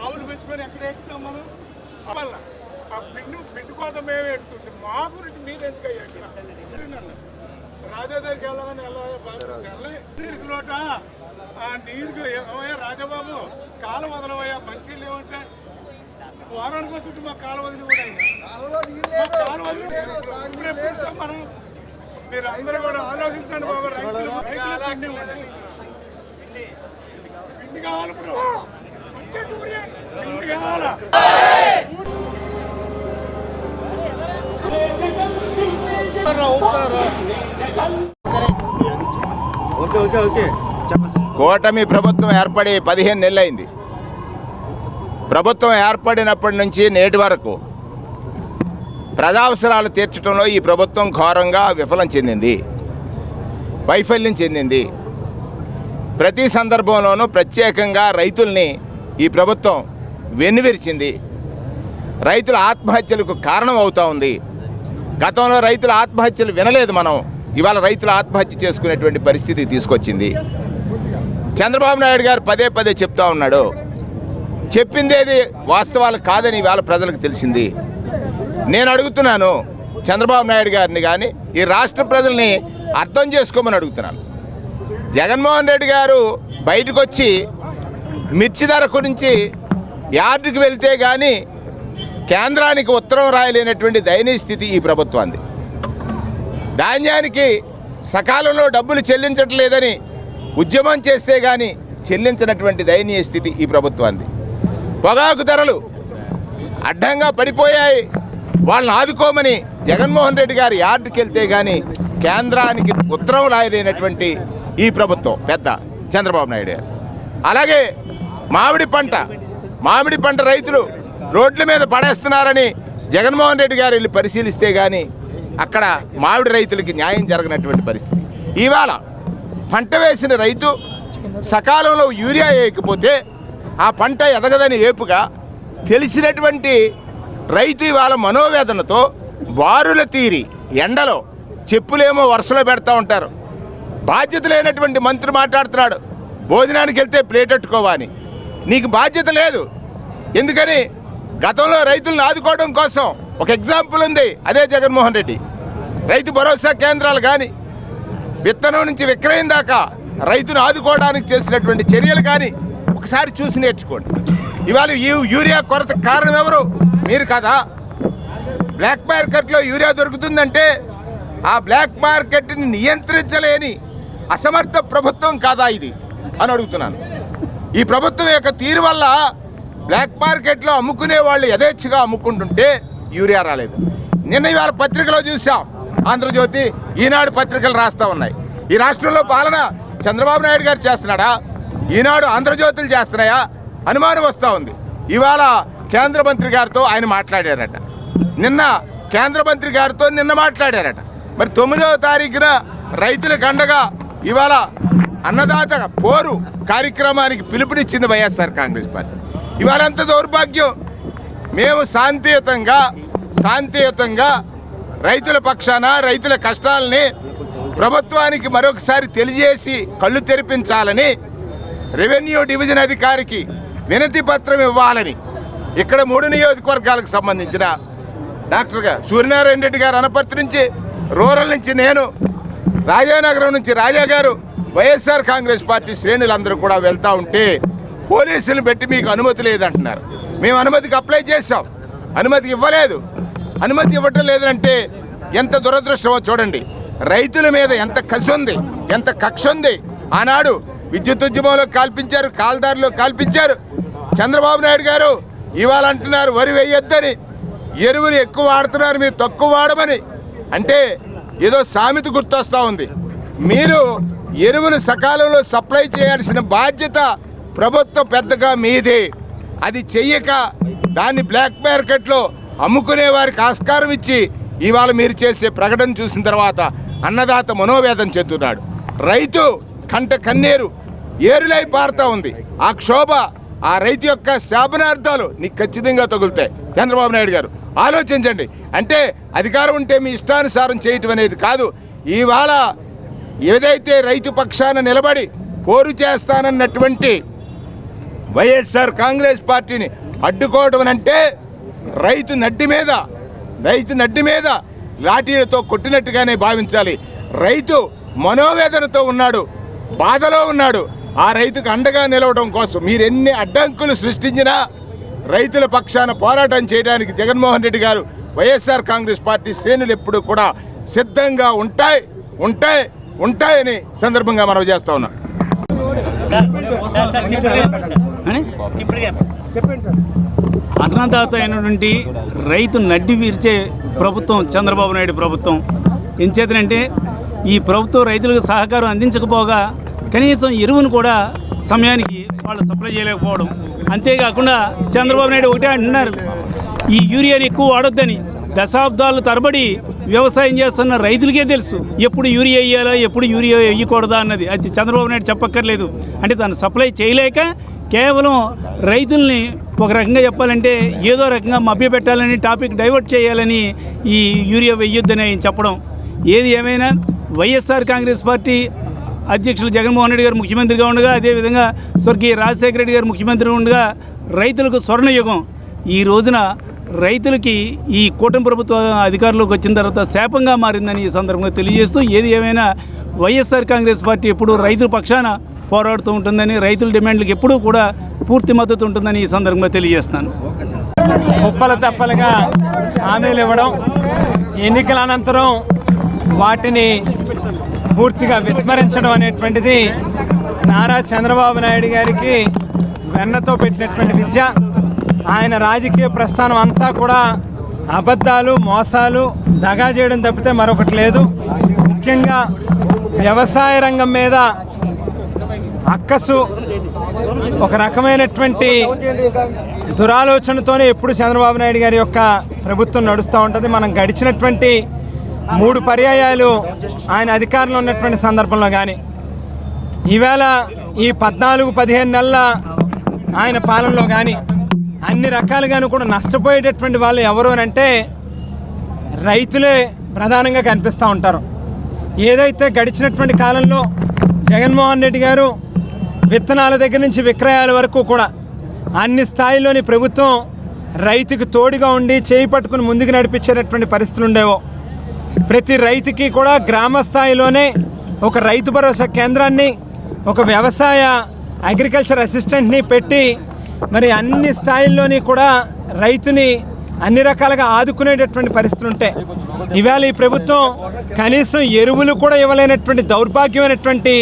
ఆవులు పెంచుకొని ఎక్కడ ఎక్కుతాం మనం ఆ పిండి కోసం మేమే ఎక్కుతుంటే మా గురించి మీరు ఎందుకు అయ్యాడు రాజా దగ్గరికి వెళ్ళమని నీరుకి లోట ఆ నీరుకు ఏమయ్యా రాజాబాబు కాలు వదలవయ్యా మంచి లేవంటే వారానికి వస్తుంటే మా కాలు వదిలి కూడా కాలు వదిలి మనం మీరు అందరూ కూడా ఆలోచించండి బాబు. రైతుల పిండి పిండి కావాలి ఇప్పుడు పిండి కావాలా కూటమి ప్రభుత్వం ఏర్పడి 15 నెలలైంది. ప్రభుత్వం ఏర్పడినప్పటి నుంచి నేటి వరకు ప్రజావసరాలు తీర్చడంలో ఈ ప్రభుత్వం ఘోరంగా వైఫల్యం చెందింది. ప్రతి సందర్భంలోనూ ప్రత్యేకంగా రైతుల్ని ఈ ప్రభుత్వం వెన్నువిరిచింది. రైతుల ఆత్మహత్యలకు కారణం అవుతూ ఉంది. గతంలో రైతుల ఆత్మహత్యలు వినలేదు మనం, ఇవాళ రైతుల ఆత్మహత్య చేసుకునేటువంటి పరిస్థితి తీసుకొచ్చింది. చంద్రబాబు నాయుడు గారు పదే చెప్తా ఉన్నాడు, చెప్పిందేది వాస్తవాలు కాదని ఇవాళ ప్రజలకు తెలిసింది. నేను అడుగుతున్నాను చంద్రబాబు నాయుడు గారిని కానీ ఈ రాష్ట్ర ప్రజల్ని అర్థం చేసుకోమని అడుగుతున్నాను. జగన్మోహన్ రెడ్డి గారు బయటకు వచ్చి మిర్చి ధర గురించి యార్డుకి వెళ్తే కానీ కేంద్రానికి ఉత్తరం రాయలేనటువంటి దయనీయ స్థితి ఈ ప్రభుత్వాన్ని. ధాన్యానికి సకాలంలో డబ్బులు చెల్లించట్లేదని ఉద్యమం చేస్తే కానీ చెల్లించినటువంటి దయనీయ స్థితి ఈ ప్రభుత్వాన్ని. పొగాకు ధరలు అడ్డంగా పడిపోయాయి. వాళ్ళని ఆదుకోమని జగన్మోహన్ రెడ్డి గారు యార్డుకి వెళ్తే కానీ కేంద్రానికి ఉత్తరం రాయలేనటువంటి ఈ ప్రభుత్వం పెద్ద చంద్రబాబు నాయుడు గారు. అలాగే మామిడి పంట రైతులు రోడ్ల మీద పడేస్తున్నారని జగన్మోహన్ రెడ్డి గారు వెళ్ళి పరిశీలిస్తే కానీ అక్కడ మామిడి రైతులకి న్యాయం జరగనటువంటి పరిస్థితి. ఇవాళ పంట వేసిన రైతు సకాలంలో యూరియా వేయకపోతే ఆ పంట ఎదగదని ఏపుగా తెలిసినటువంటి రైతు ఇవాళ మనోవేదనతో బారుల తీరి ఎండలో చెప్పులేమో వరుసలో పెడతా ఉంటారు. బాధ్యత లేనటువంటి మంత్రి మాట్లాడుతున్నాడు, భోజనానికి వెళ్తే ప్లేట్ పెట్టుకోవాలి. నీకు బాధ్యత లేదు. ఎందుకని గతంలో రైతులను ఆదుకోవడం కోసం ఒక ఎగ్జాంపుల్ ఉంది, అదే జగన్మోహన్ రెడ్డి. రైతు భరోసా కేంద్రాలు కానీ విత్తనం నుంచి విక్రయం దాకా రైతును ఆదుకోవడానికి చేసినటువంటి చర్యలు కానీ ఒకసారి చూసి నేర్చుకోండి. ఇవాళ ఈ యూరియా కొరత కారణం ఎవరు? మీరు కదా. బ్లాక్ మార్కెట్లో యూరియా దొరుకుతుందంటే ఆ బ్లాక్ మార్కెట్ని నియంత్రించలేని అసమర్థ ప్రభుత్వం కాదా ఇది అని అడుగుతున్నాను. ఈ ప్రభుత్వం యొక్క తీరు వల్ల బ్లాక్ మార్కెట్లో అమ్ముకునే వాళ్ళు యథేచ్ఛగా అమ్ముకుంటుంటే యూరియా రాలేదు. నిన్న ఇవాళ పత్రికలో చూసాం, ఆంధ్రజ్యోతి, ఈనాడు పత్రికలు రాస్తూ ఉన్నాయి. ఈ రాష్ట్రంలో పాలన చంద్రబాబు నాయుడు గారు చేస్తున్నాడా, ఈనాడు ఆంధ్రజ్యోతులు చేస్తున్నాయా అనుమానం వస్తూ ఉంది. ఇవాళ కేంద్ర మంత్రి గారితో ఆయన మాట్లాడారట, నిన్న కేంద్ర మంత్రి గారితో మాట్లాడారట. మరి 9వ తారీఖున రైతులకు అండగా ఇవాళ అన్నదాత పోరు కార్యక్రమానికి పిలుపునిచ్చింది వైఎస్ఆర్ కాంగ్రెస్ పార్టీ. ఇవాళ ఎంత దౌర్భాగ్యం. మేము శాంతియుతంగా రైతుల పక్షాన రైతుల కష్టాలని ప్రభుత్వానికి మరొకసారి తెలియజేసి కళ్ళు తెరిపించాలని రెవెన్యూ డివిజన్ అధికారికి వినతి పత్రం ఇవ్వాలని ఇక్కడ 3 నియోజకవర్గాలకు సంబంధించిన డాక్టర్గా సూర్యనారాయణ రెడ్డి గారు అనపర్తి నుంచి, రూరల్ నుంచి నేను, రాజానగరం నుంచి రాజా గారు, వైఎస్ఆర్ కాంగ్రెస్ పార్టీ శ్రేణులందరూ కూడా వెళ్తూ ఉంటే పోలీసులు పెట్టి మీకు అనుమతి లేదంటున్నారు. మేము అనుమతికి అప్లై చేసాం, అనుమతి ఇవ్వలేదు. అనుమతి ఇవ్వటం లేదంటే ఎంత దురదృష్టమో చూడండి. రైతుల మీద ఎంత కసి ఉంది, ఎంత కక్ష ఉంది. ఆనాడు విద్యుత్ ఉద్యమంలో కాల్పించారు, కాల్దారిలో కాల్పించారు. చంద్రబాబు నాయుడు గారు ఇవాళ అంటున్నారు వరి వేయొద్దని, ఎరువులు ఎక్కువ వాడుతున్నారు మీరు తక్కువ వాడమని. అంటే ఏదో సామెత గుర్తొస్తూ ఉంది. మీరు ఎరువులు సకాలంలో సప్లై చేయాల్సిన బాధ్యత ప్రభుత్వం పెద్దగా మీదే. అది చెయ్యక దాన్ని బ్లాక్ మార్కెట్లో అమ్ముకునే వారికి ఆస్కారం ఇచ్చి ఇవాళ మీరు చేసే ప్రకటన చూసిన తర్వాత అన్నదాత మనోవేదన చెందుతున్నాడు. రైతు కంట కన్నీరు ఏరులై పారుతూ ఉంది. ఆ క్షోభ, ఆ రైతు యొక్క శాపనార్థాలు నీకు ఖచ్చితంగా తగులుతాయి. చంద్రబాబు నాయుడు గారు ఆలోచించండి. అంటే అధికారం ఉంటే మీ ఇష్టానుసారం చేయటం అనేది కాదు. ఇవాళ ఏదైతే రైతు పక్షాన నిలబడి పోరు చేస్తానన్నటువంటి వైఎస్ఆర్ కాంగ్రెస్ పార్టీని అడ్డుకోవడం అంటే రైతు నడ్డి మీద లాఠీలతో కొట్టినట్టుగానే భావించాలి. రైతు మనోవేదనతో ఉన్నాడు, బాధలో ఉన్నాడు. ఆ రైతుకు అండగా నిలవడం కోసం మీరు ఎన్ని అడ్డంకులు సృష్టించినా రైతుల పక్షాన పోరాటం చేయడానికి జగన్మోహన్ రెడ్డి గారు, వైఎస్ఆర్ కాంగ్రెస్ పార్టీ శ్రేణులు ఎప్పుడు కూడా సిద్ధంగా ఉంటాయని సందర్భంగా మనం చేస్తా ఉన్నాం. అన్నదాత అయినటువంటి రైతు నడ్డి విరిచే ప్రభుత్వం చంద్రబాబు నాయుడు ప్రభుత్వం. ఎంచేతనంటే ఈ ప్రభుత్వం రైతులకు సహకారం అందించకపోగా కనీసం ఎరువును కూడా సమయానికి వాళ్ళు సప్లై చేయలేకపోవడం. అంతేకాకుండా చంద్రబాబు నాయుడు ఒకటే అంటున్నారు, ఈ యూరియాని ఎక్కువ వాడొద్దని. దశాబ్దాల తరబడి వ్యవసాయం చేస్తున్న రైతులకే తెలుసు ఎప్పుడు యూరియా వేయాలా, ఎప్పుడు యూరియా వేయకూడదా అన్నది. అది చంద్రబాబు నాయుడు చెప్పక్కర్లేదు. అంటే దాన్ని సప్లై చేయలేక కేవలం రైతుల్ని ఒక రకంగా చెప్పాలంటే ఏదో రకంగా మభ్యపెట్టాలని, టాపిక్ డైవర్ట్ చేయాలని ఈ యూరియా వేయొద్దని ఆయన చెప్పడం. ఏది ఏమైనా వైఎస్ఆర్ కాంగ్రెస్ పార్టీ అధ్యక్షులు జగన్మోహన్ రెడ్డి గారు ముఖ్యమంత్రిగా ఉండగా, అదేవిధంగా స్వర్గీయ రాజశేఖర రెడ్డి గారు ముఖ్యమంత్రిగా ఉండగా రైతులకు స్వర్ణయుగం. ఈ రోజున రైతులకి ఈ కూటమి ప్రభుత్వ అధికారంలోకి వచ్చిన తర్వాత శాపంగా మారిందని ఈ సందర్భంగా తెలియజేస్తూ, ఏది ఏమైనా వైఎస్ఆర్ కాంగ్రెస్ పార్టీ ఎప్పుడూ రైతుల పక్షాన పోరాడుతూ ఉంటుందని, రైతుల డిమాండ్లకు ఎప్పుడూ కూడా పూర్తి మద్దతు ఉంటుందని ఈ సందర్భంగా తెలియజేస్తాను. కుప్పల తప్పలుగా హామీలు ఇవ్వడం, ఎన్నికల అనంతరం వాటిని పూర్తిగా విస్మరించడం అనేటువంటిది నారా చంద్రబాబు నాయుడు గారికి వెన్నతో పెట్టినటువంటి విద్య. ఆయన రాజకీయ ప్రస్థానం అంతా కూడా అబద్ధాలు, మోసాలు, దగా చేయడం తప్పితే మరొకటి లేదు. ముఖ్యంగా వ్యవసాయ రంగం మీద అక్కసు, ఒక రకమైనటువంటి దురాలోచనతోనే ఎప్పుడు చంద్రబాబు నాయుడు గారి యొక్క ప్రభుత్వం నడుస్తూ ఉంటుంది. మనం గడిచినటువంటి 3 పర్యాయాలు ఆయన అధికారంలో ఉన్నటువంటి సందర్భంలో కానీ, ఈవేళ ఈ 14-15 నెలల ఆయన పాలనలో కానీ అన్ని రకాలుగాను కూడా నష్టపోయేటటువంటి వాళ్ళు ఎవరు అని అంటే రైతులే ప్రధానంగా కనిపిస్తూ ఉంటారు. ఏదైతే గడిచినటువంటి కాలంలో జగన్మోహన్ రెడ్డి గారు విత్తనాల దగ్గర నుంచి విక్రయాల వరకు కూడా అన్ని స్థాయిలోని ప్రభుత్వం రైతుకు తోడుగా ఉండి చేయి పట్టుకుని ముందుకు నడిపించేటటువంటి పరిస్థితులు ఉండేవో. ప్రతి రైతుకి కూడా గ్రామ స్థాయిలోనే ఒక రైతు భరోసా కేంద్రాన్ని, ఒక వ్యవసాయ అగ్రికల్చర్ అసిస్టెంట్ని పెట్టి మరి అన్ని స్థాయిల్లోని కూడా రైతుని అన్ని రకాలుగా ఆదుకునేటటువంటి పరిస్థితులు ఉంటాయి. ఇవాళ ఈ ప్రభుత్వం కనీసం ఎరువులు కూడా ఇవ్వలేనటువంటి దౌర్భాగ్యమైనటువంటి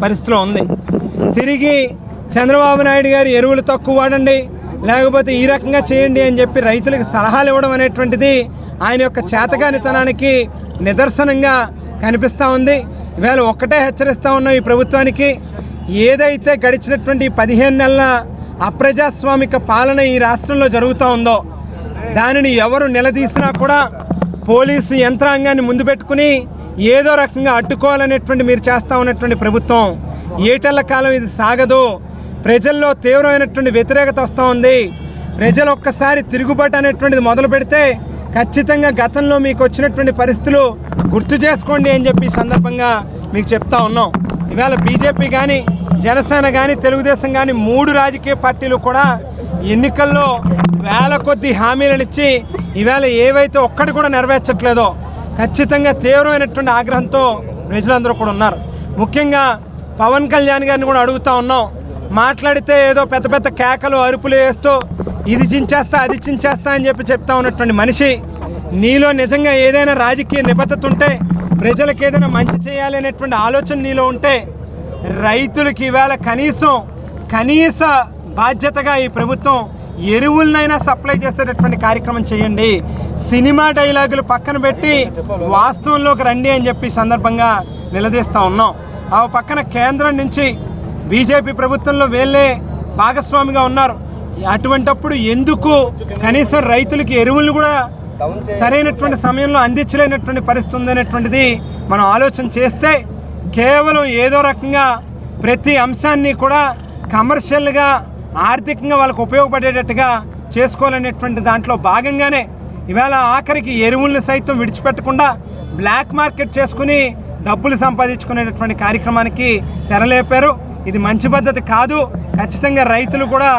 పరిస్థితిలో ఉంది. తిరిగి చంద్రబాబు నాయుడు గారు ఎరువులు తక్కువ వాడండి, లేకపోతే ఈ రకంగా చేయండి అని చెప్పి రైతులకు సలహాలు ఇవ్వడం అనేటువంటిది ఆయన యొక్క చేతగానితనానికి నిదర్శనంగా కనిపిస్తూ ఉంది. ఇవాళ ఒక్కటే హెచ్చరిస్తూ ఉన్నాం ఈ ప్రభుత్వానికి, ఏదైతే గడిచినటువంటి 15 నెలల అప్రజాస్వామిక పాలన ఈ రాష్ట్రంలో జరుగుతూ ఉందో దానిని ఎవరు నిలదీసినా కూడా పోలీసు యంత్రాంగాన్ని ముందు పెట్టుకుని ఏదో రకంగా అడ్డుకోవాలనేటువంటి మీరు చేస్తూ ఉన్నటువంటి ప్రభుత్వం ఏటెళ్ల కాలం ఇది సాగదు. ప్రజల్లో తీవ్రమైనటువంటి వ్యతిరేకత వస్తూ ఉంది. ప్రజలు ఒక్కసారి తిరుగుబాటు అనేటువంటిది మొదలు పెడితే ఖచ్చితంగా గతంలో మీకు వచ్చినటువంటి పరిస్థితులు గుర్తు చేసుకోండి అని చెప్పి సందర్భంగా మీకు చెప్తా ఉన్నాం. ఇవాళ బీజేపీ కానీ, జనసేన కానీ, తెలుగుదేశం కానీ 3 రాజకీయ పార్టీలు కూడా ఎన్నికల్లో వేల కొద్ది హామీలను ఇచ్చి ఇవాళ ఏవైతే ఒక్కటి కూడా నెరవేర్చట్లేదో ఖచ్చితంగా తీవ్రమైనటువంటి ఆగ్రహంతో ప్రజలందరూ కూడా ఉన్నారు. ముఖ్యంగా పవన్ కళ్యాణ్ గారిని కూడా అడుగుతూ ఉన్నాం. మాట్లాడితే ఏదో పెద్ద పెద్ద కేకలు, అరుపులు వేస్తూ ఇది చించేస్తా, అది చించేస్తా అని చెప్పి చెప్తా ఉన్నటువంటి మనిషి, నీలో నిజంగా ఏదైనా రాజకీయ నిబద్ధత ఉంటే, ప్రజలకు ఏదైనా మంచి చేయాలి అనేటువంటి ఆలోచన నీలో ఉంటే రైతులకి ఇవాళ కనీస బాధ్యతగా ఈ ప్రభుత్వం ఎరువులనైనా సప్లై చేసేటటువంటి కార్యక్రమం చేయండి. సినిమా డైలాగులు పక్కన పెట్టి వాస్తవంలోకి రండి అని చెప్పి సందర్భంగా నిలదీస్తూ ఉన్నాం. ఆ పక్కన కేంద్రం నుంచి బీజేపీ ప్రభుత్వంలో వీళ్ళే భాగస్వామిగా ఉన్నారు. అటువంటప్పుడు ఎందుకు కనీసం రైతులకి ఎరువులను కూడా సరైనటువంటి సమయంలో అందించలేనటువంటి పరిస్థితి ఉందనేటువంటిది మనం ఆలోచన చేస్తే కేవలం ఏదో రకంగా ప్రతి అంశాన్ని కూడా కమర్షియల్గా ఆర్థికంగా వాళ్ళకు ఉపయోగపడేటట్టుగా చేసుకోవాలనేటువంటి దాంట్లో భాగంగానే ఇవాళ ఆఖరికి ఎరువులను సైతం విడిచిపెట్టకుండా బ్లాక్ మార్కెట్ చేసుకుని డబ్బులు సంపాదించుకునేటటువంటి కార్యక్రమానికి తెరలేపారు. ఇది మంచి పద్ధతి కాదు. ఖచ్చితంగా రైతులు కూడా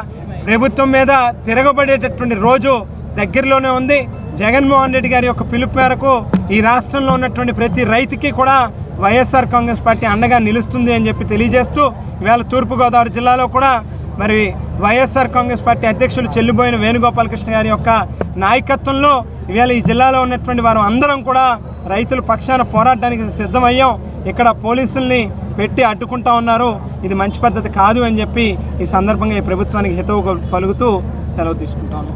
ప్రభుత్వం మీద తిరగబడేటటువంటి రోజు దగ్గరలోనే ఉంది. జగన్మోహన్ రెడ్డి గారి యొక్క పిలుపు మేరకు ఈ రాష్ట్రంలో ఉన్నటువంటి ప్రతి రైతుకి కూడా వైఎస్ఆర్ కాంగ్రెస్ పార్టీ అండగా నిలుస్తుంది అని చెప్పి తెలియజేస్తూ ఇవాళ తూర్పుగోదావరి జిల్లాలో కూడా మరి వైఎస్ఆర్ కాంగ్రెస్ పార్టీ అధ్యక్షులు చెల్లిబోయిన వేణుగోపాలకృష్ణ గారి యొక్క నాయకత్వంలో ఇవాళ ఈ జిల్లాలో ఉన్నటువంటి వారు అందరం కూడా రైతుల పక్షాన పోరాటానికి సిద్ధమయ్యాం. ఇక్కడ పోలీసుల్ని పెట్టి అడ్డుకుంటా ఉన్నారు. ఇది మంచి పద్ధతి కాదు అని చెప్పి ఈ సందర్భంగా ఈ ప్రభుత్వానికి హితవు పలుకుతూ సెలవు తీసుకుంటా ఉన్నాం.